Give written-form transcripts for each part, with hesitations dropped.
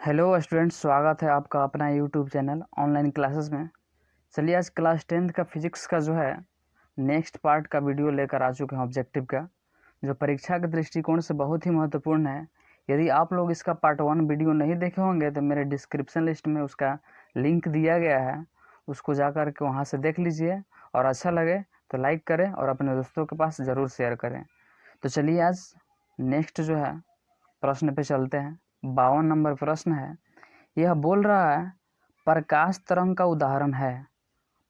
Hello students, स्वागत है आपका अपना यूट्यूब चैनल ऑनलाइन क्लासेस में। चलिए आज क्लास 10th का फिजिक्स का जो है नेक्स्ट पार्ट का वीडियो लेकर आ चुके हैं, ऑब्जेक्टिव का, जो परीक्षा के दृष्टिकोण से बहुत ही महत्वपूर्ण है। यदि आप लोग इसका पार्ट 1 वीडियो नहीं देखे होंगे तो मेरे डिस्क्रिप्शन लिस्ट में उसका लिंक दिया गया है, उसको जा कर के वहाँ से देख लीजिए और अच्छा लगे तो लाइक करें और अपने दोस्तों के पास ज़रूर शेयर करें। तो चलिए आज नेक्स्ट जो है प्रश्न पे चलते हैं। 52 नंबर प्रश्न है। यह बोल रहा है प्रकाश तरंग का उदाहरण है।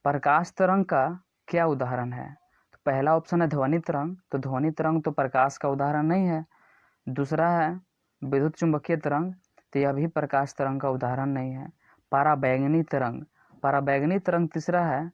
प्रकाश तरंग का क्या उदाहरण है? तो पहला ऑप्शन है ध्वनि तरंग, तो ध्वनि तरंग तो प्रकाश का उदाहरण नहीं है। दूसरा है विद्युत चुंबकीय तरंग, तो यह भी प्रकाश तरंग का उदाहरण नहीं है। पराबैंगनी तरंग, पराबैंगनी तरंग तीसरा है।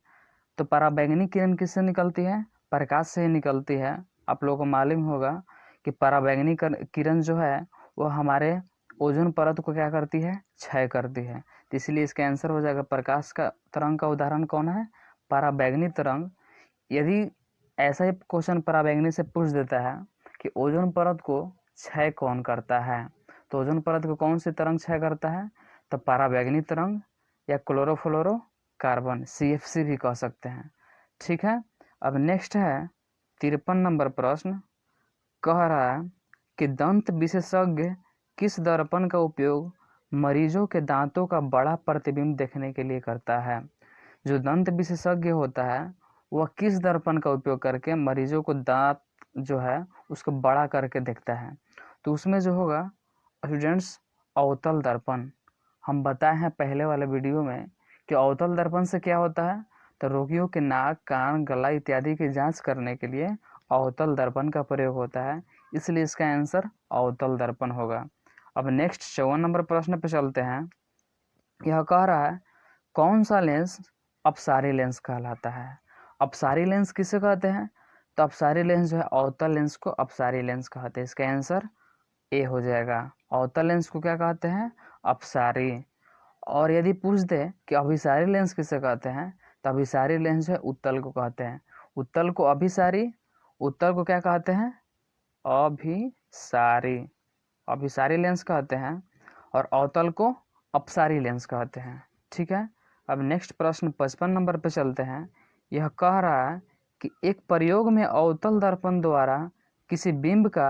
तो पराबैंगनी किरण किससे निकलती है? प्रकाश से ही निकलती है। आप लोगों को मालूम होगा कि पराबैंगनी किरण जो है वो हमारे ओजोन परत को क्या करती है? क्षय करती है। तो इसलिए इसका आंसर हो जाएगा प्रकाश का तरंग का उदाहरण कौन है? पराबैंगनी तरंग। यदि ऐसा ही क्वेश्चन पराबैंगनी से पूछ देता है कि ओजोन परत को क्षय कौन करता है, तो ओजोन परत को कौन सी तरंग क्षय करता है? तो पराबैंगनी तरंग या क्लोरोफ्लोरो कार्बन, CFC भी कह सकते हैं। ठीक है, अब नेक्स्ट है 53 नंबर प्रश्न। कह रहा है कि दंत विशेषज्ञ किस दर्पण का उपयोग मरीजों के दांतों का बड़ा प्रतिबिंब देखने के लिए करता है? जो दंत विशेषज्ञ होता है वह किस दर्पण का उपयोग करके मरीजों को दांत जो है उसको बड़ा करके देखता है? तो उसमें जो होगा स्टूडेंट्स अवतल दर्पण। हम बताए हैं पहले वाले वीडियो में कि अवतल दर्पण से क्या होता है, तो रोगियों के नाक, कान, गला इत्यादि की जांच करने के लिए अवतल दर्पण का प्रयोग होता है, इसलिए इसका आंसर अवतल दर्पण होगा। अब नेक्स्ट 54 नंबर प्रश्न पे चलते हैं। यह कह रहा है कौन सा लेंस अपसारी लेंस कहलाता है? अपसारी लेंस किसे कहते हैं? तो अपसारी लेंस जो है अवतल लेंस को अपसारी लेंस कहते हैं। इसका आंसर ए हो जाएगा। अवतल लेंस को क्या कहते हैं? अपसारी। और यदि पूछ दे कि अभिसारी लेंस किसे कहते हैं, तो अभिसारी लेंस जो है उत्तल को कहते हैं। उत्तल को अभिसारी, उत्तल को क्या कहते हैं? अभिसारी, अभिसारी लेंस कहते हैं। और अवतल को अपसारी लेंस कहते हैं। ठीक है, अब नेक्स्ट प्रश्न 55 नंबर पे चलते हैं। यह कह रहा है कि एक प्रयोग में अवतल दर्पण द्वारा किसी बिंब का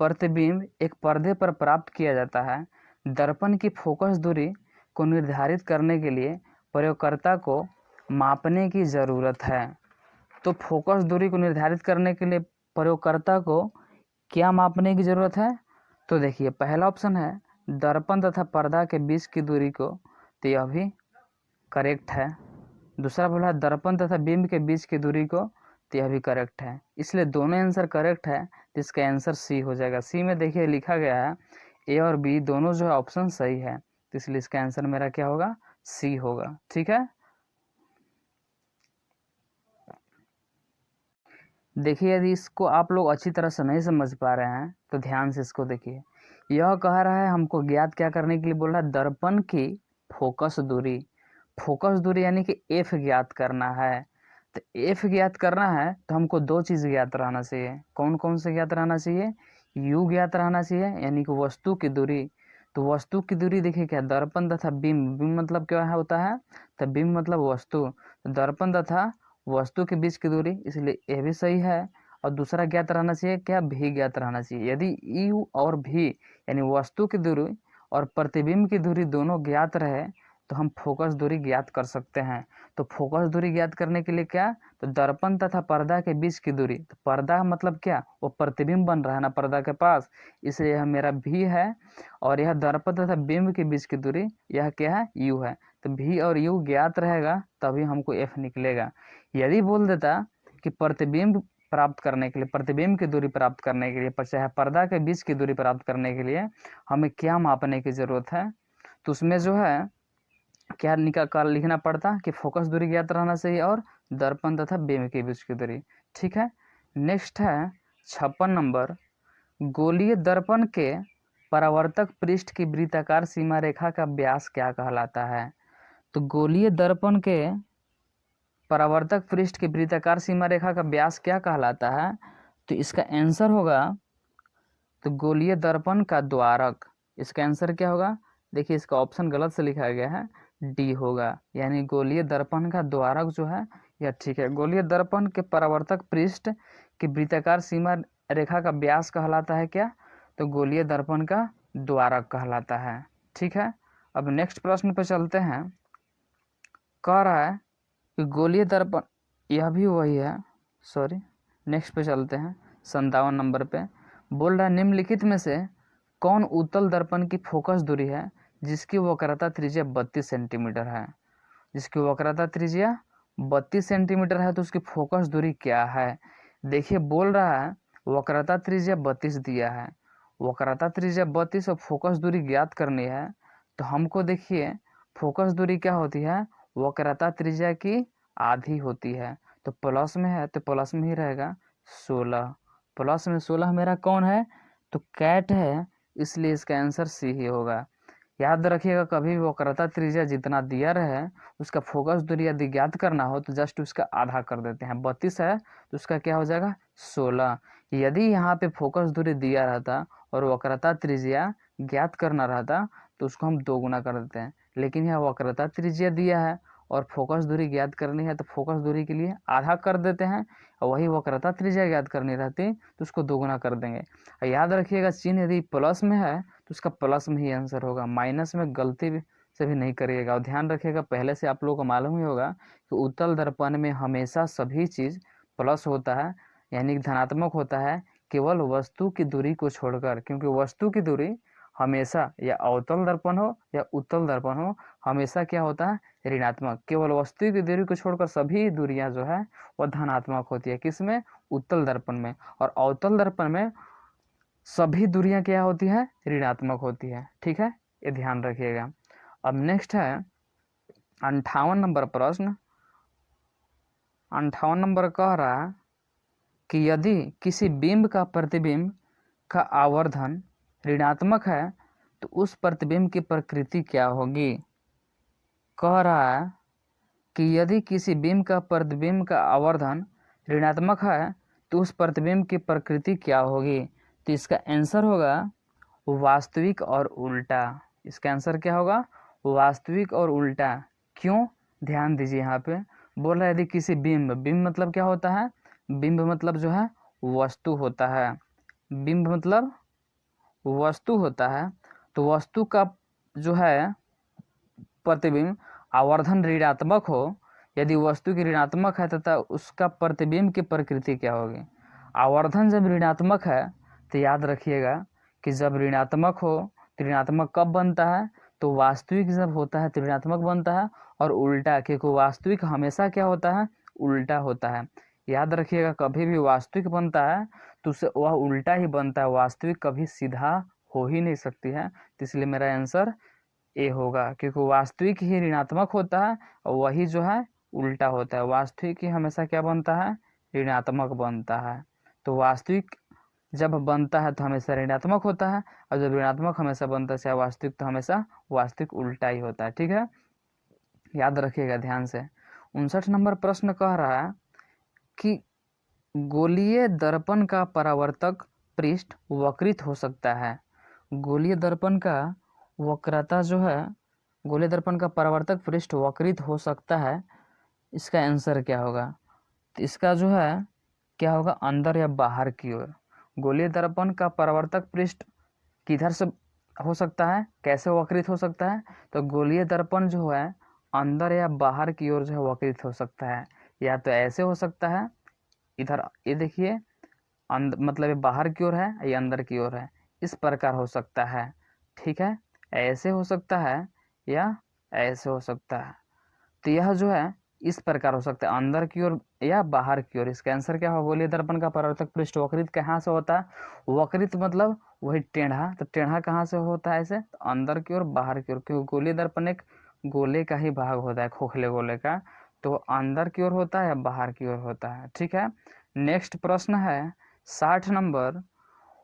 प्रतिबिंब एक पर्दे पर प्राप्त किया जाता है। दर्पण की फोकस दूरी को निर्धारित करने के लिए प्रयोगकर्ता को मापने की ज़रूरत है। तो फोकस दूरी को निर्धारित करने के लिए प्रयोगकर्ता को क्या मापने की ज़रूरत है? तो देखिए पहला ऑप्शन है दर्पण तथा पर्दा के बीच की दूरी को, तो यह भी करेक्ट है। दूसरा बोला दर्पण तथा बिंब के बीच की दूरी को, तो यह भी करेक्ट है। इसलिए दोनों आंसर करेक्ट है, तो इसका आंसर सी हो जाएगा। सी में देखिए लिखा गया है ए और बी दोनों जो है ऑप्शन सही है, तो इसलिए इसका आंसर मेरा क्या होगा? सी होगा। ठीक है, देखिए यदि इसको आप लोग अच्छी तरह से नहीं समझ पा रहे हैं तो ध्यान से इसको देखिए। यह कह रहा है हमको ज्ञात क्या करने के लिए बोल रहा है? दर्पण की फोकस दूरी। फोकस दूरी यानी कि एफ ज्ञात करना है। तो एफ ज्ञात करना है तो हमको दो चीज़ ज्ञात रहना चाहिए। कौन कौन से ज्ञात रहना चाहिए? यू ज्ञात रहना चाहिए यानी कि वस्तु की दूरी। तो वस्तु की दूरी देखिए क्या, दर्पण तथा बिंब, बिंब मतलब क्या होता है? तो बिंब मतलब वस्तु, तो दर्पण तथा वस्तु के बीच की दूरी, इसलिए ये भी सही है। और दूसरा ज्ञात रहना चाहिए क्या? भी ज्ञात रहना चाहिए। यदि यू और भी यानी वस्तु की दूरी और प्रतिबिंब की दूरी दोनों ज्ञात रहे तो हम फोकस दूरी ज्ञात कर सकते हैं। तो फोकस दूरी ज्ञात करने के लिए क्या? तो दर्पण तथा पर्दा के बीच की दूरी, तो पर्दा मतलब क्या? वो प्रतिबिंब बन रहा है ना पर्दा के पास, इसलिए यह मेरा भी है। और यह दर्पण तथा बिंब के बीच की दूरी यह क्या है? यू है। तो भी और यू ज्ञात रहेगा तभी हमको एफ निकलेगा। यदि बोल देता कि प्रतिबिंब प्राप्त करने के लिए, प्रतिबिंब की दूरी प्राप्त करने के लिए, चाहे पर्दा के बीच की दूरी प्राप्त करने के लिए हमें क्या मापने की जरूरत है, तो उसमें जो है क्या निकाल कर लिखना पड़ता कि फोकस दूरी ज्ञात रहना चाहिए और दर्पण तथा बिंब के बीच की दूरी। ठीक है, नेक्स्ट है 56 नंबर। गोलीय दर्पण के परावर्तक पृष्ठ की वृत्ताकार सीमा रेखा का व्यास क्या कहलाता है? तो गोलीय दर्पण के परावर्तक पृष्ठ की वृत्ताकार सीमा रेखा का व्यास क्या कहलाता है? तो इसका आंसर होगा तो गोलीय दर्पण का द्वारक। इसका आंसर क्या होगा? देखिए इसका ऑप्शन गलत से लिखा गया है, डी होगा, यानी गोलीय दर्पण का द्वारक जो है यह ठीक है। गोलीय दर्पण के परावर्तक पृष्ठ की वृत्ताकार सीमा रेखा का व्यास कहलाता है क्या? तो गोलीय दर्पण का द्वारक कहलाता है। ठीक है, अब नेक्स्ट प्रश्न पे चलते हैं। कह रहा है कि गोलीय दर्पण, यह भी वही है, सॉरी, नेक्स्ट पे चलते हैं 57 नंबर पे। बोल रहा है निम्नलिखित में से कौन उत्तल दर्पण की फोकस दूरी है जिसकी वक्रता त्रिज्या 32 सेंटीमीटर है? जिसकी वक्रता त्रिज्या 32 सेंटीमीटर है तो उसकी फोकस दूरी क्या है? देखिए बोल रहा है वक्रता त्रिज्या 32 दिया है, वक्रता त्रिज्या 32 और फोकस दूरी ज्ञात करनी है। तो हमको देखिए फोकस दूरी क्या होती है, वक्रता त्रिज्या की आधी होती है। तो प्लस में है तो प्लस में ही रहेगा 16, प्लस में 16 मेरा कौन है? तो कैट है, इसलिए इसका आंसर सी ही होगा। याद रखिएगा कभी भी वक्रता त्रिज्या जितना दिया रहे उसका फोकस दूरी यदि ज्ञात करना हो तो जस्ट उसका आधा कर देते हैं। 32 है तो उसका क्या हो जाएगा 16। यदि यहाँ पे फोकस दूरी दिया रहता और वक्रता त्रिज्या ज्ञात करना रहता तो उसको हम 2 गुना कर देते हैं, लेकिन यह वक्रता त्रिज्या दिया है और फोकस दूरी ज्ञात करनी है तो फोकस दूरी के लिए आधा कर देते हैं, और वही वक्रता त्रिज्या ज्ञात करनी रहती तो उसको 2 गुना कर देंगे। याद रखिएगा चिन्ह यदि प्लस में है तो उसका प्लस में ही आंसर होगा, माइनस में गलती से भी नहीं करिएगा। और ध्यान रखिएगा पहले से आप लोगों को मालूम ही होगा कि उत्तल दर्पण में हमेशा सभी चीज़ प्लस होता है, यानी धनात्मक होता है, केवल वस्तु की दूरी को छोड़कर, क्योंकि वस्तु की दूरी हमेशा या अवतल दर्पण हो या उत्तल दर्पण हो हमेशा क्या होता है ऋणात्मक। केवल वस्तु की दूरी को छोड़कर सभी दूरियां जो है वह धनात्मक होती है। किसमें? उत्तल दर्पण में। और अवतल दर्पण में सभी दूरियां क्या होती है ऋणात्मक होती है। ठीक है, ये ध्यान रखिएगा। अब नेक्स्ट है 58 नंबर प्रश्न। 58 नंबर कह रहा है कि यदि किसी बिंब का प्रतिबिंब का आवर्धन ऋणात्मक है तो उस प्रतिबिंब की प्रकृति क्या होगी? कह रहा है कि यदि किसी बिंब का प्रतिबिंब का आवर्धन ऋणात्मक है तो उस प्रतिबिंब की प्रकृति क्या होगी? तो इसका आंसर होगा वास्तविक और उल्टा। इसका आंसर क्या होगा? वास्तविक और उल्टा। क्यों? ध्यान दीजिए यहाँ पे बोल रहा है यदि किसी बिंब, बिंब मतलब क्या होता है? बिंब मतलब जो है वस्तु होता है, बिंब मतलब वस्तु होता है। तो वस्तु का जो है प्रतिबिंब आवर्धन ऋणात्मक हो, यदि वस्तु की ऋणात्मक है तथा उसका प्रतिबिंब की प्रकृति क्या होगी? आवर्धन जब ऋणात्मक है तो याद रखिएगा कि जब ऋणात्मक हो तो ऋणात्मक कब बनता है? तो वास्तविक जब होता है तो ऋणात्मक बनता है, और उल्टा, क्योंकि वास्तविक हमेशा क्या होता है? उल्टा होता है। याद रखिएगा कभी भी वास्तविक बनता है तो उससे वह उल्टा ही बनता है, वास्तविक कभी सीधा हो ही नहीं सकती है। तो इसलिए मेरा आंसर ए होगा, क्योंकि वास्तविक ही ऋणात्मक होता है और वही जो है उल्टा होता है। वास्तविक ही हमेशा क्या बनता है? ऋणात्मक बनता है। तो वास्तविक जब बनता है तो हमेशा ऋणात्मक होता है, और जब ऋणात्मक हमेशा बनता है चाहे वास्तविक तो हमेशा वास्तविक उल्टा ही होता है। ठीक है, याद रखिएगा ध्यान से। 59 नंबर प्रश्न कह रहा है कि गोलीय दर्पण का परावर्तक पृष्ठ वक्रित हो सकता है। गोलीय दर्पण का वक्रता जो है, गोलीय दर्पण का परावर्तक पृष्ठ वक्रित हो सकता है, इसका आंसर क्या होगा? तो इसका जो है क्या होगा, अंदर या बाहर की ओर। गोलीय दर्पण का परावर्तक पृष्ठ किधर से हो सकता है, कैसे वक्रित हो सकता है? तो गोलीय दर्पण जो है अंदर या बाहर की ओर जो है वक्रित हो सकता है। या तो ऐसे हो सकता है, इधर ये देखिए मतलब ये बाहर की ओर है, ये अंदर की ओर है, इस प्रकार हो सकता है। ठीक है, ऐसे हो सकता है या ऐसे हो सकता है। तो यह जो है इस प्रकार हो सकता है, अंदर की ओर या बाहर की ओर। इसका आंसर क्या होगा? गोलीय दर्पण का परावर्तक पृष्ठ वक्रित कहाँ से होता है? वक्रित मतलब वही टेढ़ा। तो टेढ़ा कहाँ से होता है? ऐसे तो अंदर की ओर बाहर की ओर, क्योंकि गोलीय दर्पण एक गोले का ही भाग होता है, खोखले गोले का। तो अंदर की ओर होता है या बाहर की ओर होता है। ठीक है, नेक्स्ट प्रश्न है 60 नंबर।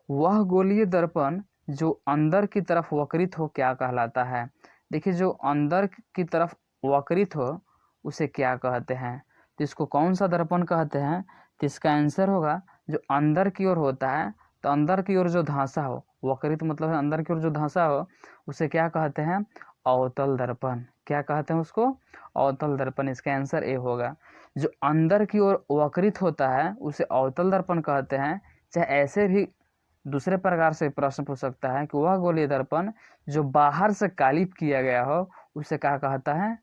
वह गोलीय दर्पण जो अंदर की तरफ वक्रित हो क्या कहलाता है? देखिए जो अंदर की तरफ वक्रित हो उसे क्या कहते हैं? तो इसको कौन सा दर्पण कहते हैं? तो इसका आंसर होगा जो अंदर की ओर होता है, तो अंदर की ओर जो धांसा हो वक्रित मतलब है अंदर की ओर जो धंसा हो, उसे क्या कहते हैं? अवतल दर्पण। क्या कहते हैं उसको? अवतल दर्पण। इसका आंसर ए होगा। जो अंदर की ओर वक्रित होता है उसे अवतल दर्पण कहते हैं। चाहे ऐसे भी दूसरे प्रकार से प्रश्न पूछ सकता है कि वह गोलीय दर्पण जो बाहर से कालिप किया गया हो उसे क्या कहता है?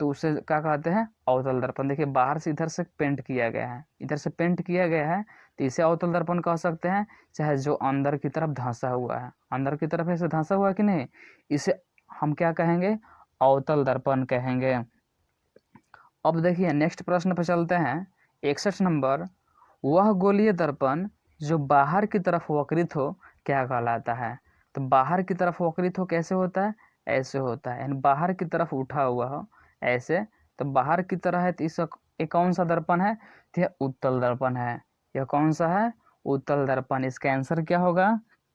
तो उसे क्या कहते हैं? अवतल दर्पण। देखिए बाहर से इधर से पेंट किया गया है, इधर से पेंट किया गया है, तो इसे अवतल दर्पण कह सकते हैं। चाहे जो अंदर की तरफ धंसा हुआ है, अंदर की तरफ ऐसे धंसा हुआ है कि नहीं, इसे हम क्या कहेंगे? अवतल दर्पण कहेंगे। अब देखिए नेक्स्ट प्रश्न पे चलते हैं। 61 नंबर, वह गोलीय दर्पण जो बाहर की तरफ वक्रित हो क्या कहलाता है? तो बाहर की तरफ वक्रित हो कैसे होता है? ऐसे होता है, यानी बाहर की तरफ उठा हुआ हो ऐसे। तो बाहर की तरह है तो ये कौन सा दर्पण है? तो यह उत्तल दर्पण है। यह कौन सा है? उत्तल दर्पण। इसका आंसर क्या होगा?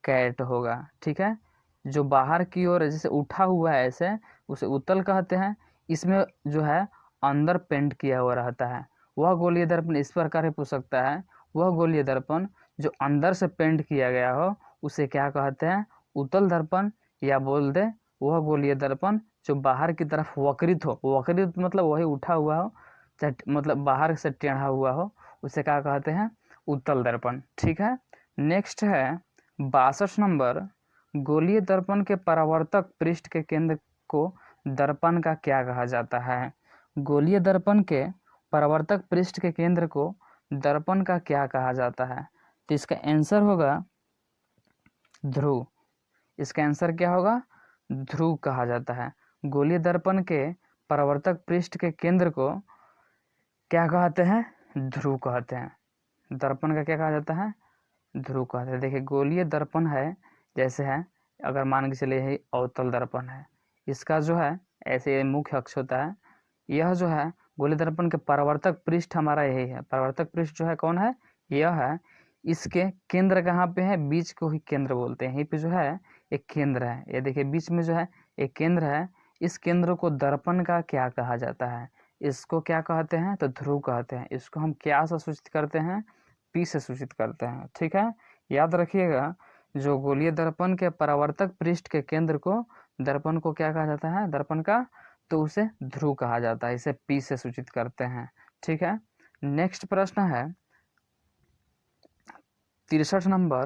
कैट होगा। ठीक है, जो बाहर की ओर जैसे उठा हुआ है ऐसे, उसे उत्तल कहते हैं। इसमें जो है अंदर पेंट किया हुआ रहता है। वह गोलीय दर्पण इस प्रकार पूछ सकता है, वह गोलीय दर्पण जो अंदर से पेंट किया गया हो उसे क्या कहते हैं? उत्तल दर्पण। या बोल दे वह गोलीय दर्पण जो बाहर की तरफ वक्रित हो, वक्रित मतलब वही उठा हुआ हो, मतलब बाहर से टेढ़ा हुआ हो, उसे क्या कहते हैं? उत्तल दर्पण। ठीक है, नेक्स्ट है 62 नंबर, गोलीय दर्पण के परावर्तक पृष्ठ के केंद्र को दर्पण का क्या कहा जाता है? गोलीय दर्पण के परावर्तक पृष्ठ के केंद्र को दर्पण का क्या कहा जाता है? तो इसका आंसर होगा ध्रुव। इसका आंसर क्या होगा? ध्रुव कहा जाता है। गोलीय दर्पण के परावर्तक पृष्ठ के केंद्र को क्या कहते हैं? ध्रुव कहते हैं। दर्पण का क्या कहा जाता है? ध्रुव कहते हैं। देखिए गोलीय दर्पण है जैसे है, अगर मान के चलिए यही अवतल दर्पण है, इसका जो है ऐसे मुख्य अक्ष होता है। यह जो है गोलीय दर्पण के परावर्तक पृष्ठ हमारा यही है। परावर्तक पृष्ठ जो है कौन है? यह है। इसके केंद्र कहाँ पे है? बीच को ही केंद्र बोलते हैं। यहीं पे जो है एक केंद्र है, ये देखिए बीच में जो है एक केंद्र है। इस केंद्र को दर्पण का क्या कहा जाता है? इसको क्या कहते हैं? तो ध्रुव कहते हैं। इसको हम क्या से सूचित करते हैं? पी से सूचित करते हैं। ठीक है, याद रखिएगा, जो गोलीय दर्पण के परावर्तक पृष्ठ के केंद्र को दर्पण को क्या कहा जाता है? दर्पण का, तो उसे ध्रुव कहा जाता है। इसे पी से सूचित करते हैं। ठीक है, नेक्स्ट प्रश्न है 63 नंबर,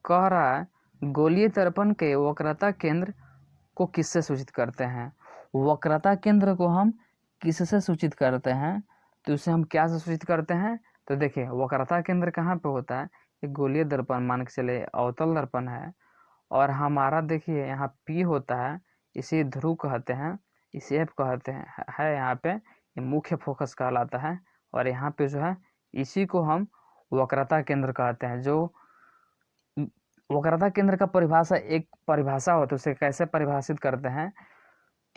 कह रहा है गोलीय दर्पण के वक्रता केंद्र को किससे सूचित करते हैं? वक्रता केंद्र को हम किससे सूचित करते हैं? तो उसे हम क्या से सूचित करते हैं? तो देखिए वक्रता केंद्र कहाँ पे होता है? एक गोलीय दर्पण मान के चले अवतल दर्पण है, और हमारा देखिए यहाँ पी होता है, इसे ध्रुव कहते हैं, इसे एफ कहते हैं, है यहाँ पे ये मुख्य फोकस कहलाता है। और यहाँ पे जो है इसी को हम वक्रता केंद्र कहते हैं। जो वक्रता केंद्र का परिभाषा, एक परिभाषा होती है, उसे कैसे परिभाषित करते हैं?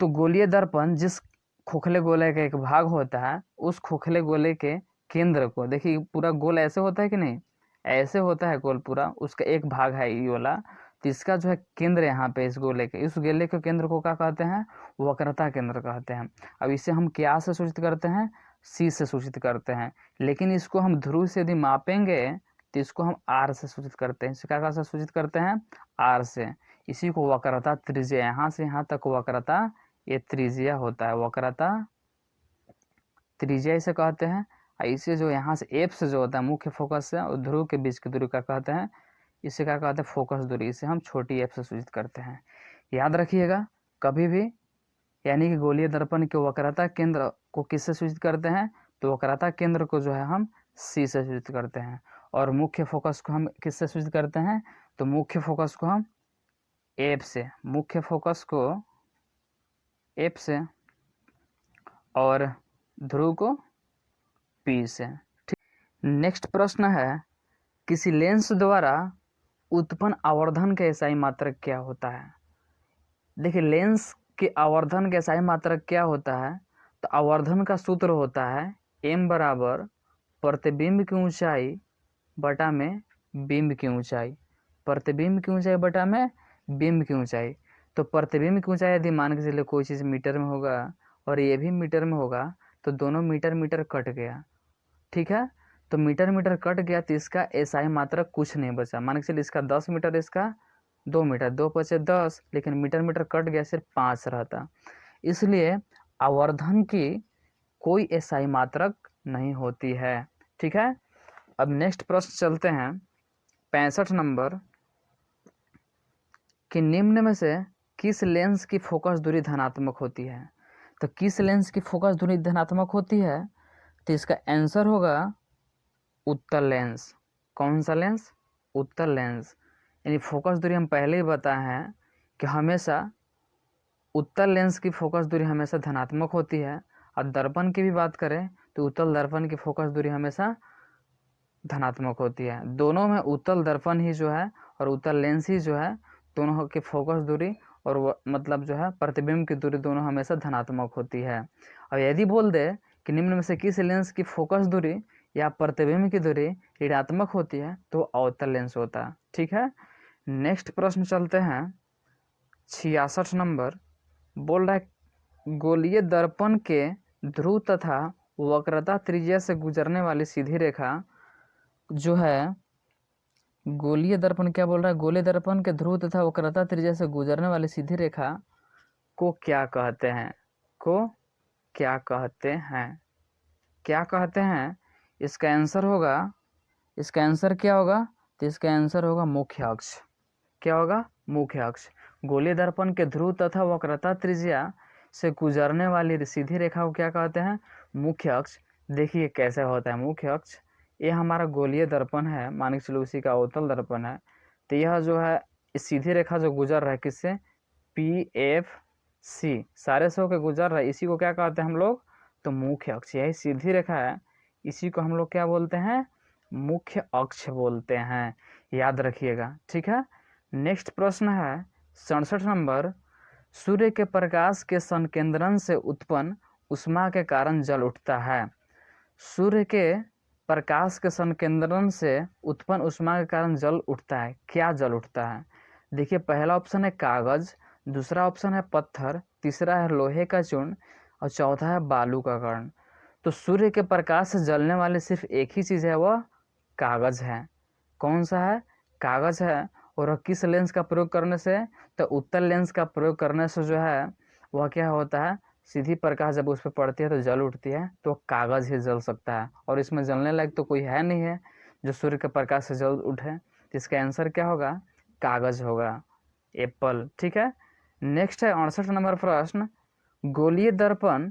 तो गोलीय दर्पण जिस खोखले गोले का एक भाग होता है, उस खोखले गोले के केंद्र को, देखिए पूरा गोल ऐसे होता है कि नहीं, ऐसे होता है गोल पूरा, उसका एक भाग है ये वाला, तो इसका जो है केंद्र यहाँ पे इस गोले के, इस गोले के केंद्र को क्या कहते हैं? वक्रता केंद्र कहते हैं। अब इसे हम क्या से सूचित करते हैं? सी से सूचित करते हैं। लेकिन इसको हम ध्रुव से यदि मापेंगे तो इसको हम आर से सूचित करते हैं। इसे क्या से सूचित करते हैं? आर से। इसी को वक्रता त्रिज्या, यहाँ से यहाँ तक वक्रता ये त्रिज्या होता है। वक्रता त्रिज्या इसे कहते हैं। इसे जो यहाँ से एफ से जो होता है मुख्य फोकस से और ध्रुव के बीच की दूरी का कहते हैं, इसे क्या कहते हैं? फोकस दूरी। इसे हम छोटी एफ से सूचित करते हैं। याद रखिएगा कभी भी, यानी कि गोलीय दर्पण के वक्रता केंद्र को किससे सूचित करते हैं? तो वक्रता केंद्र को जो है हम सी से सूचित करते हैं। और मुख्य फोकस को हम किससे सूचित करते हैं? तो मुख्य फोकस को हम एफ से, मुख्य फोकस को एफ से, और ध्रुव को पी से। ठीक, नेक्स्ट प्रश्न है, किसी लेंस द्वारा उत्पन्न आवर्धन का एसआई मात्रक क्या होता है? देखिए लेंस के आवर्धन का एसआई मात्रक क्या होता है? तो आवर्धन का सूत्र होता है m बराबर प्रतिबिंब की ऊंचाई बटा में बिंब की ऊंचाई, प्रतिबिंब की ऊंचाई बटा में बिंब की ऊंचाई। तो प्रतिबिंब की ऊंचाई यदि मान के चलिए कोई चीज़ मीटर में होगा और ये भी मीटर में होगा, तो दोनों मीटर मीटर कट गया। ठीक है, तो मीटर मीटर कट गया तो इसका एसआई मात्रक कुछ नहीं बचा। मान के चलिए इसका 10 मीटर, इसका 2 मीटर, 2 पचे 10, लेकिन मीटर मीटर कट गया, सिर्फ 5 रहता। इसलिए आवर्धन की कोई एसआई मात्रक नहीं होती है। ठीक है, अब नेक्स्ट प्रश्न चलते हैं 65 नंबर कि निम्न में से किस लेंस की फोकस दूरी धनात्मक होती है। तो किस लेंस की फोकस दूरी धनात्मक होती है, तो इसका आंसर होगा उत्तल लेंस। कौन सा लेंस? उत्तल लेंस। यानी फोकस दूरी हम पहले ही बताए हैं कि हमेशा उत्तल लेंस की फोकस दूरी हमेशा धनात्मक होती है। और दर्पण की भी बात करें तो उत्तल दर्पण की फोकस दूरी हमेशा धनात्मक होती है। दोनों में उत्तल दर्पण ही जो है और उत्तल लेंस ही जो है, दोनों की फोकस दूरी और मतलब जो है प्रतिबिंब की दूरी दोनों हमेशा धनात्मक होती है। और यदि बोल दे कि निम्न में से किस लेंस की फोकस दूरी या प्रतिबिंब की दूरी ऋणात्मक होती है, तो अवतल लेंस होता है। ठीक है, नेक्स्ट प्रश्न चलते हैं 66 नंबर। बोल रहा है गोलीय दर्पण के ध्रुव तथा वक्रता त्रिज्या से गुजरने वाली सीधी रेखा जो है, गोलीय दर्पण क्या बोल रहा है, गोलीय दर्पण के ध्रुव तथा वक्रता त्रिज्या से गुजरने वाली सीधी रेखा को क्या कहते हैं? को क्या कहते हैं? क्या कहते हैं? इसका आंसर होगा, इसका आंसर क्या होगा? तो इसका आंसर होगा मुख्य अक्ष। क्या होगा? मुख्य अक्ष। गोलीय दर्पण के ध्रुव तथा वक्रता त्रिज्या से गुजरने वाली सीधी रेखा को क्या कहते हैं? मुख्य अक्ष। देखिए कैसे होता है मुख्य अक्ष। ये हमारा गोलीय दर्पण है, मान के चलो उसी का अवतल दर्पण है। तो यह जो है इस सीधी रेखा जो गुजर रहा है किससे? PFC सारे से होकर गुजर रहा है, इसी को क्या कहते हैं हम लोग? तो मुख्य अक्ष। यही सीधी रेखा है, इसी को हम लोग क्या बोलते हैं? मुख्य अक्ष बोलते हैं। याद रखिएगा। ठीक है, नेक्स्ट प्रश्न है 67 नंबर। सूर्य के प्रकाश के संकेंद्रण से उत्पन्न ऊष्मा के कारण जल उठता है। सूर्य के प्रकाश के संकेंद्रण से उत्पन्न ऊष्मा के कारण जल उठता है। क्या जल उठता है? देखिए पहला ऑप्शन है कागज, दूसरा ऑप्शन है पत्थर, तीसरा है लोहे का चूर्ण और चौथा है बालू का कण। तो सूर्य के प्रकाश से जलने वाली सिर्फ एक ही चीज़ है, वह कागज है। कौन सा है? कागज है। और वह किस लेंस का प्रयोग करने से? तो उत्तल लेंस का प्रयोग करने से जो है वह क्या होता है, सीधी प्रकाश जब उस पर पड़ती है तो जल उठती है, तो कागज ही जल सकता है। और इसमें जलने लायक तो कोई है नहीं है जो सूर्य के प्रकाश से जल उठे। तो इसका आंसर क्या होगा? कागज होगा, एप्पल। ठीक है, नेक्स्ट है 68 नंबर प्रश्न। गोलीय दर्पण,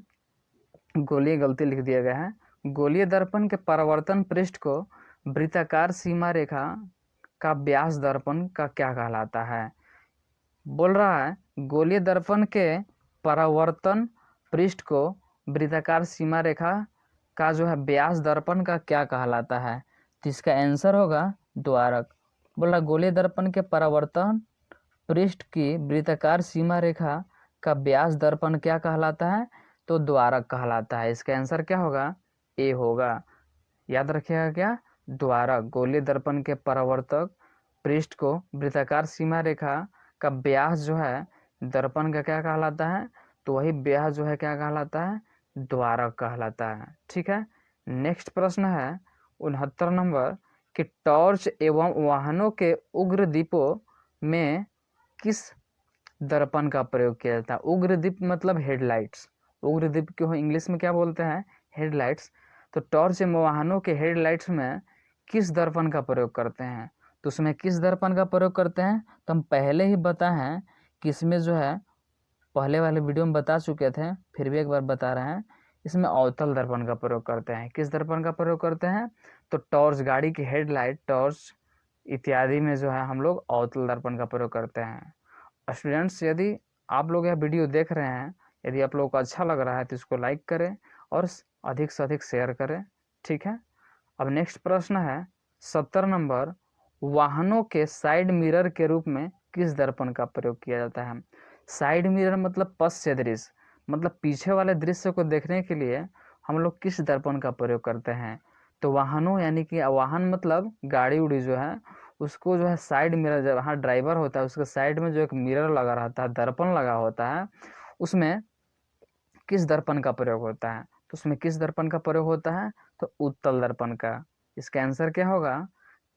गोलीय गलती लिख दिया गया है। गोलीय दर्पण के परावर्तन पृष्ठ को वृत्ताकार सीमा रेखा का व्यास दर्पण का क्या कहलाता है? बोल रहा है गोलीय दर्पण के परावर्तन पृष्ठ को वृत्ताकार सीमा रेखा का जो है व्यास दर्पण का क्या कहलाता है? तो इसका आंसर होगा द्वारक। बोल रहा गोलीय दर्पण के परावर्तन पृष्ठ की वृत्ताकार सीमा रेखा का व्यास दर्पण क्या कहलाता है? तो द्वारक कहलाता है। इसका आंसर क्या होगा? ए होगा। याद रखिएगा क्या? द्वारक। गोलीय दर्पण के परावर्तक पृष्ठ को वृत्ताकार सीमा रेखा का व्यास जो है दर्पण का क्या कहलाता है? तो वही व्यास जो है क्या कहलाता है? द्वारक कहलाता है। ठीक है, नेक्स्ट प्रश्न है 69 नंबर कि टॉर्च एवं वाहनों के उग्र दीपों में किस दर्पण का प्रयोग किया जाता है? उग्र दीप मतलब हेडलाइट्स। उग्र दीप को इंग्लिश में क्या बोलते हैं? हेडलाइट्स। तो टॉर्च एवं वाहनों के हेडलाइट्स में किस दर्पण का प्रयोग करते हैं? तो उसमें किस दर्पण का प्रयोग करते हैं? तो हम पहले ही बताए हैं कि इसमें जो है पहले वाले वीडियो में बता चुके थे, फिर भी एक बार बता रहे हैं, इसमें अवतल दर्पण का प्रयोग करते हैं। किस दर्पण का प्रयोग करते हैं? तो टॉर्च, गाड़ी की हेडलाइट, टॉर्च इत्यादि में जो है हम लोग अवतल दर्पण का प्रयोग करते हैं। स्टूडेंट्स, यदि आप लोग यह वीडियो देख रहे हैं, यदि आप लोगों को अच्छा लग रहा है तो इसको लाइक करें और अधिक से अधिक शेयर करें। ठीक है, अब नेक्स्ट प्रश्न है 70 नंबर। वाहनों के साइड मिरर के रूप में किस दर्पण का प्रयोग किया जाता है? साइड मिरर मतलब पश्च दृश्य, मतलब पीछे वाले दृश्य को देखने के लिए हम लोग किस दर्पण का प्रयोग करते हैं? तो वाहनों यानी कि वाहन मतलब गाड़ी उड़ी जो है उसको जो है साइड मिरर, जब वहाँ ड्राइवर होता है उसके साइड में जो एक मिरर लगा रहता है, दर्पण लगा होता है, उसमें किस दर्पण का प्रयोग होता है? तो उसमें किस दर्पण का प्रयोग होता है? तो उत्तल दर्पण का। इसका आंसर क्या होगा?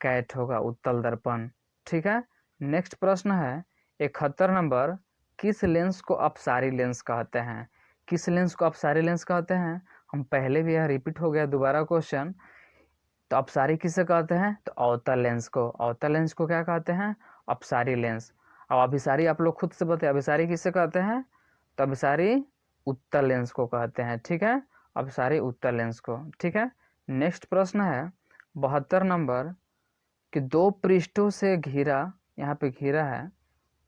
कैट होगा, उत्तल दर्पण। ठीक है, नेक्स्ट प्रश्न है 71 नंबर, किस लेंस को अपसारी लेंस कहते हैं? किस लेंस को अपसारी लेंस कहते हैं? हम पहले भी यह रिपीट हो गया, दोबारा क्वेश्चन। तो अपसारी किसे कहते हैं? तो अवतल लेंस को। अवतल लेंस को क्या कहते हैं? अपसारी लेंस। अब अभिसारी आप लोग खुद से बताइए, अभिसारी किसे कहते हैं? तो अभिसारी उत्तल लेंस को कहते हैं। ठीक है, अभिसारी उत्तल लेंस को। ठीक है, नेक्स्ट प्रश्न है 72 नंबर, कि दो पृष्ठों से घिरा, यहाँ पे घिरा है,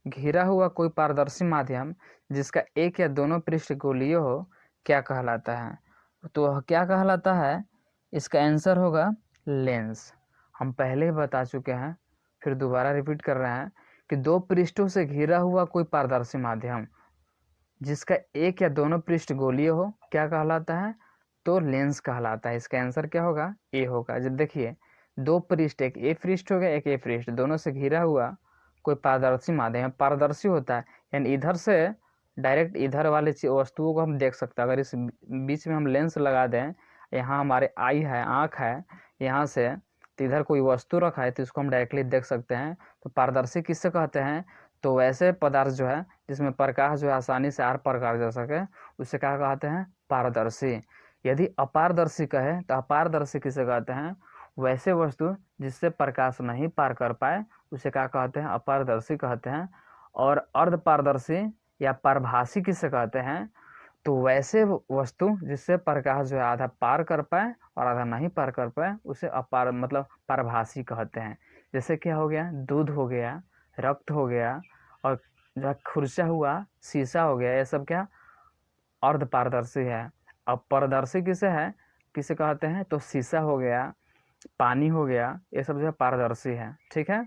घिरा हुआ कोई पारदर्शी माध्यम जिसका एक या दोनों पृष्ठ गोलीय हो, क्या कहलाता है? तो वह क्या कहलाता है? इसका आंसर होगा लेंस। हम पहले ही बता चुके हैं, फिर दोबारा रिपीट कर रहे हैं कि दो पृष्ठों से घिरा हुआ कोई पारदर्शी माध्यम जिसका एक या दोनों पृष्ठ गोलीय हो, क्या कहलाता है? तो लेंस कहलाता है। इसका आंसर क्या होगा? ए होगा। जब देखिए दो पृष्ठ, एक ए पृष्ठ हो गया, एक ए पृष्ठ, दोनों से घिरा हुआ कोई पारदर्शी माध्यम, पारदर्शी होता है यानी इधर से डायरेक्ट इधर वाले वस्तुओं को हम देख सकते हैं। अगर इस बीच में हम लेंस लगा दें, यहाँ हमारे आई है, आँख है, यहाँ से तो इधर कोई वस्तु रखा है तो इसको हम डायरेक्टली देख सकते हैं। तो पारदर्शी किससे कहते हैं? तो वैसे पदार्थ जो है जिसमें प्रकाश जो है आसानी से आर पार कर जा सके, उसे क्या कहते हैं? पारदर्शी। यदि अपारदर्शी कहे तो अपारदर्शी किसे कहते हैं? वैसे वस्तु जिससे प्रकाश नहीं पार कर पाए उसे क्या कहते हैं? अपारदर्शी कहते हैं। और अर्धपारदर्शी या पारभासी किसे कहते हैं? तो वैसे वस्तु जिससे प्रकाश जो है आधा पार कर पाए और आधा नहीं पार कर पाए उसे अपार मतलब पारभासी कहते हैं। जैसे क्या हो गया? दूध हो गया, रक्त हो गया, और जो खुरचा हुआ शीशा हो गया, ये सब क्या अर्धपारदर्शी है। अब पारदर्शी किसे है, किसे कहते हैं? तो शीशा हो गया, पानी हो गया, ये सब जो है पारदर्शी है। ठीक है,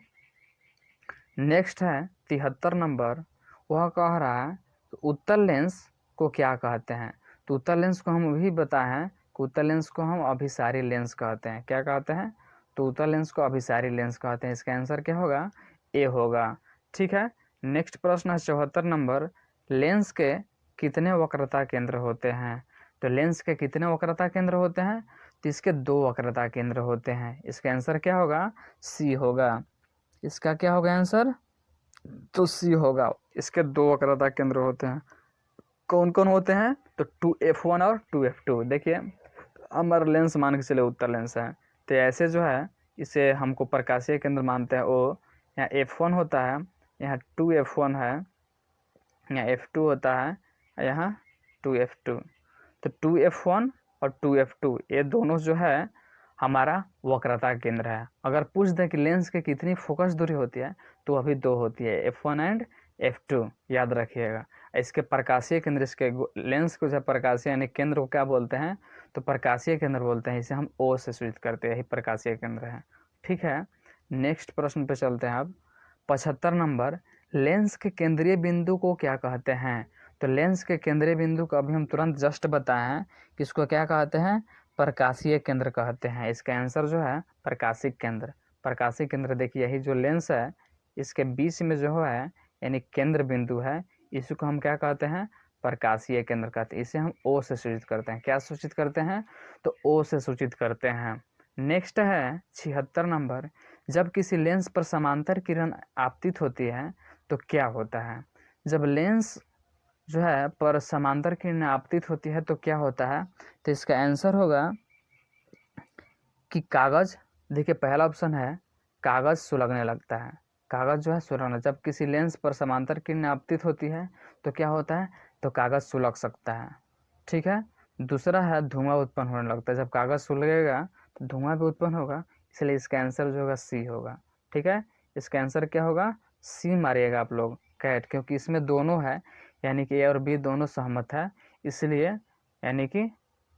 नेक्स्ट है 73 नंबर, वह कह रहा है तो उत्तल लेंस को क्या कहते हैं? तो उत्तल लेंस को हम भी बताए हैं कि उत्तल लेंस को हम अभिसारी लेंस कहते हैं। क्या कहते हैं? तो उत्तल लेंस को अभिसारी लेंस कहते हैं। इसका आंसर क्या होगा? ए होगा। ठीक है, नेक्स्ट प्रश्न है 74 नंबर, लेंस के कितने वक्रता केंद्र होते हैं? तो लेंस के कितने वक्रता केंद्र होते हैं? तो इसके दो वक्रता केंद्र होते हैं। इसका आंसर क्या होगा? सी होगा। इसका क्या होगा आंसर? तो सी होगा। इसके दो वक्रता केंद्र होते हैं। कौन कौन होते हैं? तो 2f1 और 2f2। देखिए हमारा लेंस मान के चले उत्तल लेंस है, तो ऐसे जो है इसे हमको प्रकाशीय केंद्र मानते हैं। ओ यहाँ f1 होता है, यहाँ 2f1 है, यहाँ f2 होता है, यहाँ 2f2। तो 2f1 और 2f2 ये दोनों जो है हमारा वक्रता केंद्र है। अगर पूछ दें कि लेंस के कितनी फोकस दूरी होती है, तो अभी दो होती है, f1 एंड f2, याद रखिएगा। इसके प्रकाशीय केंद्र, इसके लेंस को जो प्रकाशीय यानी केंद्र को क्या बोलते हैं? तो प्रकाशीय केंद्र बोलते हैं। इसे हम ओ से सूचित करते हैं, यही प्रकाशीय केंद्र है। ठीक है, नेक्स्ट प्रश्न पे चलते हैं। अब 75 नंबर, लेंस के केंद्रीय बिंदु को क्या कहते हैं? तो लेंस के केंद्रीय बिंदु को अभी हम तुरंत जस्ट बताए हैं कि इसको क्या कहते हैं? प्रकाशीय केंद्र कहते हैं। इसका आंसर जो है प्रकाशीय केंद्र। प्रकाशीय केंद्र देखिए, यही जो लेंस है इसके बीच में जो है यानी केंद्र बिंदु है, इसी को हम क्या कहते हैं? प्रकाशीय केंद्र कहते हैं। इसे हम ओ से सूचित करते हैं। क्या सूचित करते हैं? तो ओ से सूचित करते हैं। नेक्स्ट है 76 नंबर, जब किसी लेंस पर समांतर किरण आपतित होती है तो क्या होता है? जब लेंस जो है पर समांतर किरण आपतित होती है तो क्या होता है? तो इसका आंसर होगा कि कागज, देखिए पहला ऑप्शन है कागज सुलगने लगता है। कागज जो है सुलगना, जब किसी लेंस पर समांतर किरण आपतित होती है तो क्या होता है? तो कागज सुलग सकता है। ठीक है, दूसरा है धुआं उत्पन्न होने लगता है। जब कागज सुलगेगा तो धुआं भी उत्पन्न होगा, इसलिए इसका आंसर जो होगा सी होगा। ठीक है, इसका आंसर क्या होगा? सी मारिएगा आप लोग, कैट, क्योंकि इसमें दोनों है यानी कि ए और बी दोनों सहमत है, इसलिए यानी कि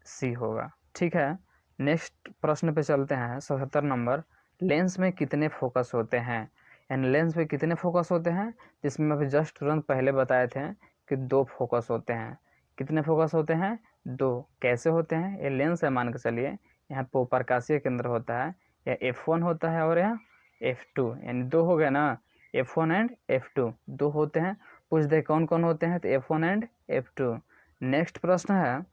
सी होगा। ठीक है, नेक्स्ट प्रश्न पे चलते हैं 77 नंबर, लेंस में कितने फोकस होते हैं? यानी लेंस में कितने फोकस होते हैं? जिसमें अभी जस्ट तुरंत पहले बताए थे कि दो फोकस होते हैं। कितने फोकस होते हैं? दो। कैसे होते हैं? ये लेंस है मान के चलिए, यहाँ पर प्रकाशीय केंद्र होता है, यह f1 होता है और यह f2, यानी दो हो गया ना, f1 एंड f2 दो होते हैं। पूछ दे कौन कौन होते हैं? तो f1 एंड f2। नेक्स्ट प्रश्न है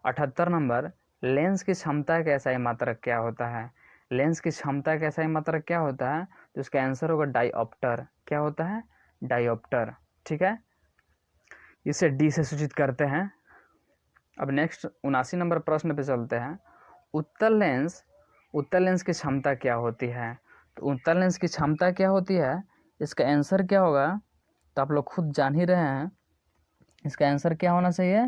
78 नंबर, लेंस की क्षमता का SI मात्रक क्या होता है? लेंस की क्षमता का सही मात्रक क्या होता है, तो इसका आंसर होगा डायोप्टर। क्या होता है, डायोप्टर। ठीक है, इसे डी से सूचित करते हैं। अब नेक्स्ट 79 नंबर प्रश्न पे चलते हैं। उत्तल लेंस की क्षमता क्या होती है, तो उत्तल लेंस की क्षमता क्या होती है, इसका आंसर क्या होगा, तो आप लोग खुद जान ही रहे हैं। इसका आंसर क्या होना चाहिए,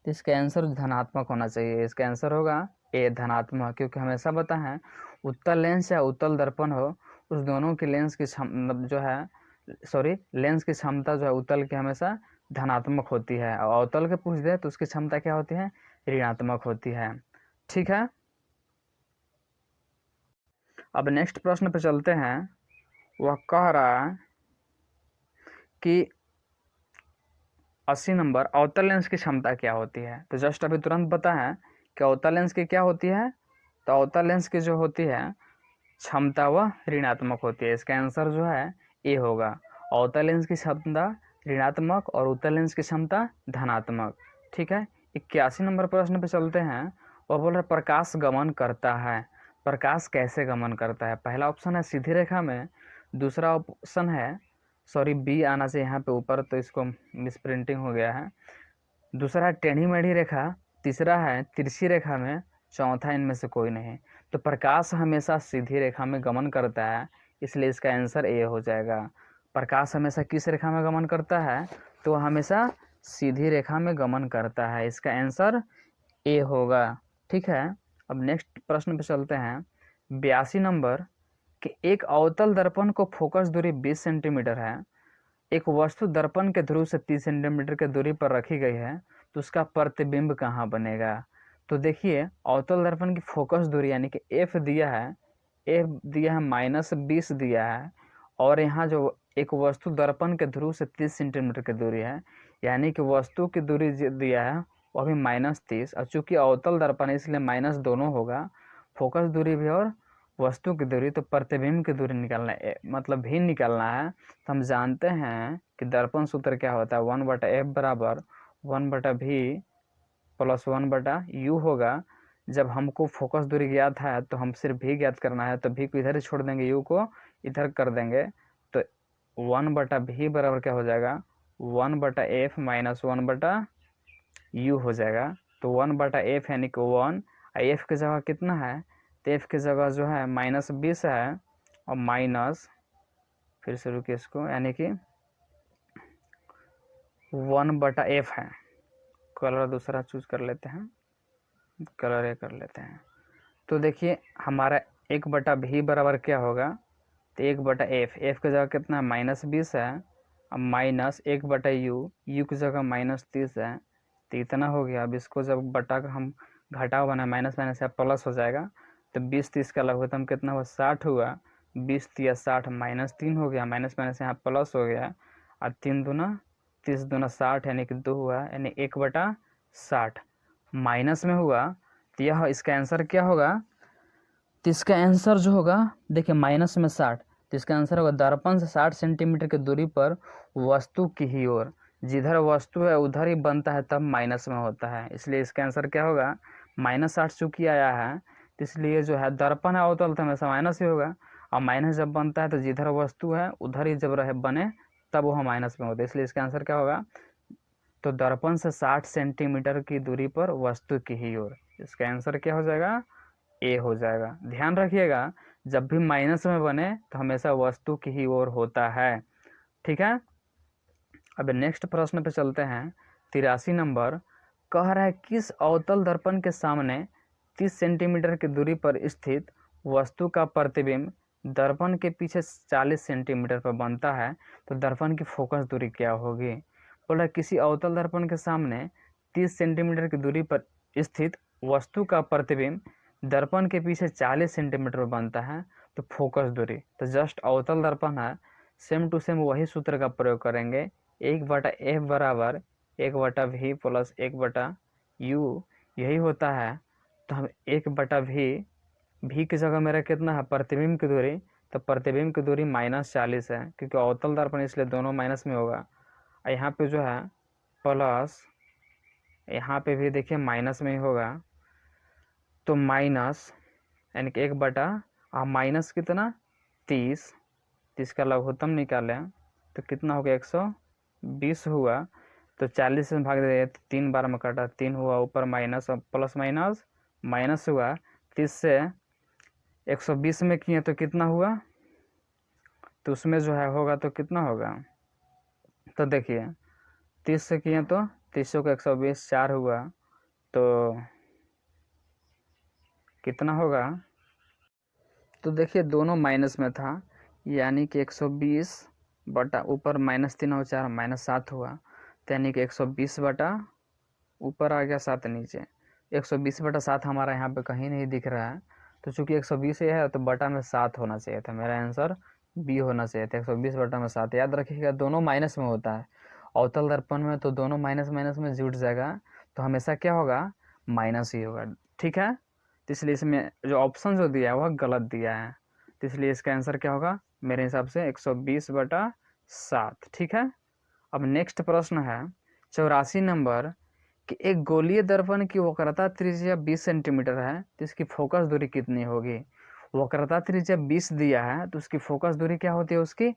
तो इसका आंसर धनात्मक होना चाहिए। इसका आंसर होगा ए, धनात्मक, क्योंकि हमेशा पता है उत्तल लेंस या उत्तल दर्पण हो, उस दोनों की लेंस की जो है लेंस की क्षमता जो है उत्तल की हमेशा धनात्मक होती है, और अवतल के पूछ दे तो उसकी क्षमता क्या होती है, ऋणात्मक होती है। ठीक है, अब नेक्स्ट प्रश्न पे चलते हैं। वह कह रहा है कि 80 नंबर, अवतल लेंस की क्षमता क्या होती है, तो जस्ट अभी तुरंत पता है कि अवतल लेंस की क्या होती है, तो अवतल लेंस की जो होती है क्षमता वह ऋणात्मक होती है। इसका आंसर जो है ए होगा, अवतल लेंस की क्षमता ऋणात्मक और उत्तल लेंस की क्षमता धनात्मक। ठीक है, 81 नंबर प्रश्न पे चलते हैं। वह बोल रहा प्रकाश गमन करता है, प्रकाश कैसे गमन करता है। पहला ऑप्शन है सीधी रेखा में, दूसरा ऑप्शन है बी आना चाहिए यहाँ पे ऊपर, तो इसको मिसप्रिंटिंग हो गया है। दूसरा है टेढ़ी मेढ़ी रेखा, तीसरा है तिरछी रेखा में, चौथा इनमें से कोई नहीं। तो प्रकाश हमेशा सीधी रेखा में गमन करता है, इसलिए इसका आंसर ए हो जाएगा। प्रकाश हमेशा किस रेखा में गमन करता है, तो हमेशा सीधी रेखा में गमन करता है। इसका आंसर ए होगा। ठीक है, अब नेक्स्ट प्रश्न पे चलते हैं। 82 नंबर कि एक अवतल दर्पण को फोकस दूरी 20 सेंटीमीटर है, एक वस्तु दर्पण के ध्रुव से 30 सेंटीमीटर की दूरी पर रखी गई है, तो उसका प्रतिबिंब कहाँ बनेगा। तो देखिए अवतल दर्पण की फोकस दूरी यानी कि एफ दिया है, -20 दिया है, और यहाँ जो एक वस्तु दर्पण के ध्रुव से 30 सेंटीमीटर की दूरी है, यानी कि वस्तु की दूरी दिया है वो भी -30, और चूंकि अवतल दर्पण है इसलिए माइनस दोनों होगा, फोकस दूरी भी और वस्तु की दूरी, तो प्रतिबिंब की दूरी निकालना है, मतलब भी निकालना है। तो हम जानते हैं कि दर्पण सूत्र क्या होता है, 1/f बराबर 1/v प्लस 1/u होगा। जब हमको फोकस दूरी ज्ञात है तो हम सिर्फ भी ज्ञात करना है, तो भी को इधर ही छोड़ देंगे, यू को इधर कर देंगे, तो 1/v बराबर क्या हो जाएगा, 1/f माइनस 1/u हो जाएगा। तो 1/f यानी कि 1, एफ की जगह कितना है, तो एफ की जगह जो है -20 है, और माइनस फिर से रुकिए इसको, यानी कि 1/f है। कलर दूसरा चूज कर लेते हैं, कलर ये कर लेते हैं। तो देखिए हमारा 1/v बराबर क्या होगा, तो 1/f, एफ की जगह कितना है -20 है, अब माइनस 1/u, यू की जगह -30 है, तो इतना हो गया। अब इसको जब बटा का हम घटाव बना, माइनस माइनस या प्लस हो जाएगा, तो 20-30 का लघुत्तम तो हम कितना हुआ 60 हुआ, 20 × 60 -3 हो गया, माइनस माइनस यहाँ प्लस हो गया, और 3 दूना 30 दूना 60 यानी कि 2 हुआ, यानी 1/60 माइनस में हुआ। तो यह इसका आंसर क्या होगा, तो इसका आंसर जो होगा देखिए माइनस में 60, तो इसका आंसर होगा दर्पण से 60 सेंटीमीटर की दूरी पर वस्तु की ही ओर, जिधर वस्तु है उधर ही बनता है, तब माइनस में होता है, इसलिए इसका आंसर क्या होगा -60 चूंकि आया है, तो इसलिए जो है दर्पण है अवतल तो हमेशा माइनस ही होगा, और माइनस जब बनता है तो जिधर वस्तु है उधर ही जब रहे बने तब वह माइनस में होता है, इसलिए इसका आंसर क्या होगा, तो दर्पण से 60 सेंटीमीटर की दूरी पर वस्तु की ही ओर, इसका आंसर क्या हो जाएगा, ए हो जाएगा। ध्यान रखिएगा जब भी माइनस में बने तो हमेशा वस्तु की ही ओर होता है। ठीक है, अब नेक्स्ट प्रश्न पे चलते हैं। 83 नंबर कह रहा है किस अवतल दर्पण के सामने 30 सेंटीमीटर की दूरी पर स्थित वस्तु का प्रतिबिंब दर्पण के पीछे 40 सेंटीमीटर पर बनता है, तो दर्पण की फोकस दूरी क्या होगी। बोल रहा किसी अवतल दर्पण के सामने 30 सेंटीमीटर की दूरी पर स्थित वस्तु का प्रतिबिंब दर्पण के पीछे 40 सेंटीमीटर पर बनता है, तो फोकस दूरी, तो जस्ट अवतल दर्पण है, सेम टू सेम वही सूत्र का प्रयोग करेंगे, 1/f बराबर 1/v प्लस 1/u, यही होता है। तो हम 1/v की जगह मेरा कितना है प्रतिबिंब की दूरी, तो प्रतिबिंब की दूरी -40 है, क्योंकि अवतल दर्पण इसलिए दोनों माइनस में होगा, और यहाँ पे जो है प्लस, यहाँ पे भी देखिए माइनस में ही होगा, तो माइनस यानी कि 1/, अब माइनस कितना 30, 30 का लघुत्तम निकालें तो कितना हो गया 120 हुआ। तो 40 से भाग दे 3 बार में काटा 3 हुआ, ऊपर माइनस और प्लस माइनस माइनस हुआ। 30 से 120 में किए तो कितना हुआ, तो उसमें जो है होगा तो कितना होगा, तो देखिए 30 से किए तो 30 को 120 4 हुआ तो कितना होगा, तो देखिए दोनों माइनस में था, यानी कि 120 बटा ऊपर -3 और 4 -7 हुआ, तो यानी कि 120 बटा ऊपर आ गया 7 नीचे। 120 बटा 7 हमारा यहाँ पे कहीं नहीं दिख रहा है, तो चूंकि 120 ये है तो बटा में 7 होना चाहिए था, मेरा आंसर बी होना चाहिए था। 120 बटा में 7, याद रखिएगा दोनों माइनस में होता है, अवतल दर्पण में तो दोनों माइनस माइनस में जुड़ जाएगा, तो हमेशा क्या होगा, माइनस ही होगा। ठीक है, तो इसलिए इसमें जो ऑप्शन जो दिया है वह गलत दिया है, तो इसलिए इसका आंसर क्या होगा मेरे हिसाब से 120 बटा 7। ठीक है, अब नेक्स्ट प्रश्न है 84 नंबर कि एक गोलीय दर्पण की वक्रता त्रिज्या 20 सेंटीमीटर है, तो इसकी फोकस दूरी कितनी होगी। वक्रता त्रिज्या 20 दिया है तो उसकी फोकस दूरी क्या होती है उसकी,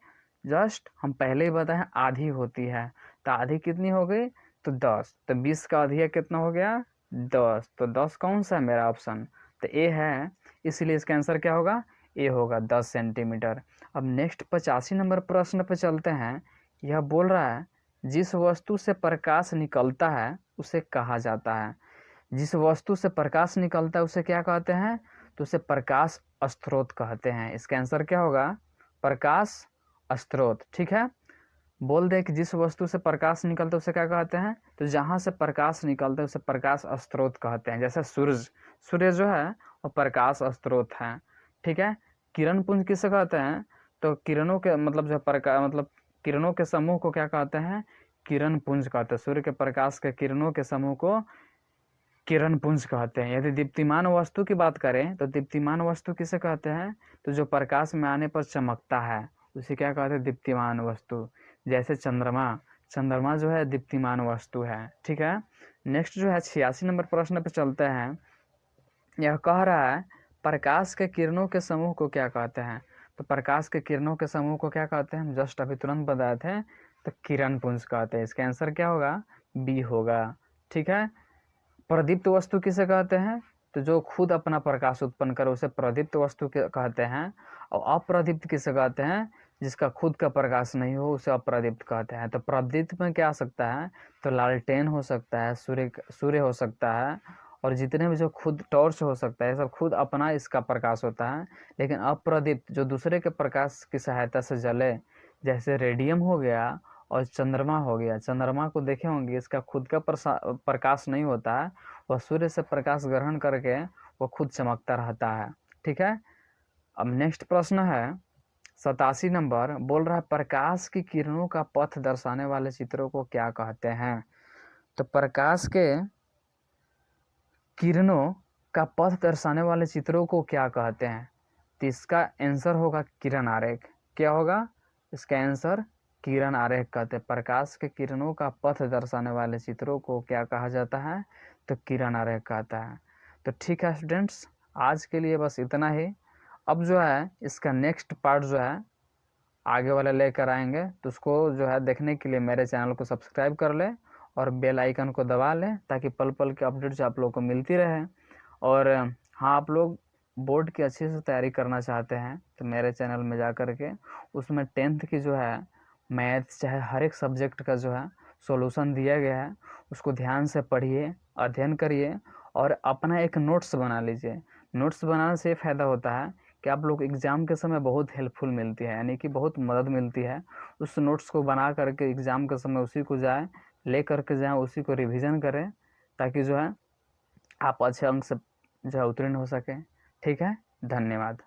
जस्ट हम पहले ही बताए हैं आधी होती है, तो आधी कितनी हो गई, तो 10, तो 20 का आधी कितना हो गया 10, तो 10 कौन सा है मेरा ऑप्शन, तो ए है, इसलिए इसका आंसर क्या होगा, ए होगा 10 सेंटीमीटर। अब नेक्स्ट 85 नंबर प्रश्न पे चलते हैं। यह बोल रहा है जिस वस्तु से प्रकाश निकलता है उसे कहा जाता है, जिस वस्तु से प्रकाश निकलता है उसे क्या कहते हैं, तो उसे प्रकाश स्रोत कहते हैं। इसका आंसर क्या होगा, प्रकाश स्रोत। ठीक है, बोल दे कि जिस वस्तु से प्रकाश निकलता है उसे क्या कहते हैं, तो जहाँ से प्रकाश निकलता है उसे प्रकाश स्रोत कहते हैं। जैसे सूरज, सूर्य जो है वो प्रकाश स्रोत है। ठीक है, किरण पुंज किसे कहते हैं, तो किरणों के मतलब जो मतलब किरणों के समूह को क्या कहते हैं, किरण पुंज कहते हैं। सूर्य के प्रकाश के किरणों के समूह को किरण पुंज कहते हैं। यदि दीप्तिमान वस्तु की बात करें तो दीप्तिमान वस्तु किसे कहते हैं, तो जो प्रकाश में आने पर चमकता है उसे क्या कहते हैं, दीप्तिमान वस्तु। जैसे चंद्रमा, चंद्रमा जो है दीप्तिमान वस्तु है। ठीक है, नेक्स्ट जो है 86 नंबर प्रश्न पे चलते हैं। यह कह रहा है प्रकाश के किरणों के समूह को क्या कहते हैं, तो प्रकाश के किरणों के समूह को क्या कहते हैं, हम जस्ट अभी तुरंत बताए थे, तो किरण पुंज कहते हैं। इसका आंसर क्या होगा, बी होगा। ठीक है, प्रदीप्त वस्तु किसे कहते हैं, तो जो खुद अपना प्रकाश उत्पन्न करे उसे प्रदीप्त वस्तु कहते हैं। और अप्रदीप्त किसे कहते हैं, जिसका खुद का प्रकाश नहीं हो उसे अप्रदीप्त कहते हैं। तो प्रदीप्त में क्या आ सकता है, तो लालटेन हो सकता है, सूर्य हो सकता है, और जितने भी जो खुद टॉर्च हो सकता है सब खुद अपना इसका प्रकाश होता है। लेकिन अप्रदीप्त जो दूसरे के प्रकाश की सहायता से जले, जैसे रेडियम हो गया और चंद्रमा हो गया। चंद्रमा को देखे होंगे इसका खुद का प्रकाश नहीं होता है, वह सूर्य से प्रकाश ग्रहण करके वो खुद चमकता रहता है। ठीक है, अब नेक्स्ट प्रश्न है 87 नंबर, बोल रहा है प्रकाश की किरणों का पथ दर्शाने वाले चित्रों को क्या कहते हैं, तो प्रकाश के किरणों का पथ दर्शाने वाले चित्रों को क्या कहते हैं, तो इसका आंसर होगा किरण आरेख। क्या होगा इसका आंसर, किरण आरेख कहते हैं। प्रकाश के किरणों का पथ दर्शाने वाले चित्रों को क्या कहा जाता है, तो किरण आरेख कहता है। तो ठीक है स्टूडेंट्स, आज के लिए बस इतना ही। अब जो है इसका नेक्स्ट पार्ट जो है आगे वाला लेकर आएंगे, तो उसको जो है देखने के लिए मेरे चैनल को सब्सक्राइब कर ले और बेल आइकन को दबा लें, ताकि पल पल के अपडेट्स आप लोग को मिलती रहे। और हाँ, आप लोग बोर्ड की अच्छे से तैयारी करना चाहते हैं तो मेरे चैनल में जा कर के उसमें 10th की जो है मैथ चाहे हर एक सब्जेक्ट का जो है सॉल्यूशन दिया गया है, उसको ध्यान से पढ़िए, अध्ययन करिए और अपना एक नोट्स बना लीजिए। नोट्स बनाने से ये फ़ायदा होता है कि आप लोग एग्ज़ाम के समय बहुत हेल्पफुल मिलती है, यानी कि बहुत मदद मिलती है। उस नोट्स को बना करके एग्ज़ाम के समय उसी को जाए ले करके जाएँ, उसी को रिवीजन करें, ताकि जो है आप अच्छे अंक से जो है उत्तीर्ण हो सकें। ठीक है, धन्यवाद।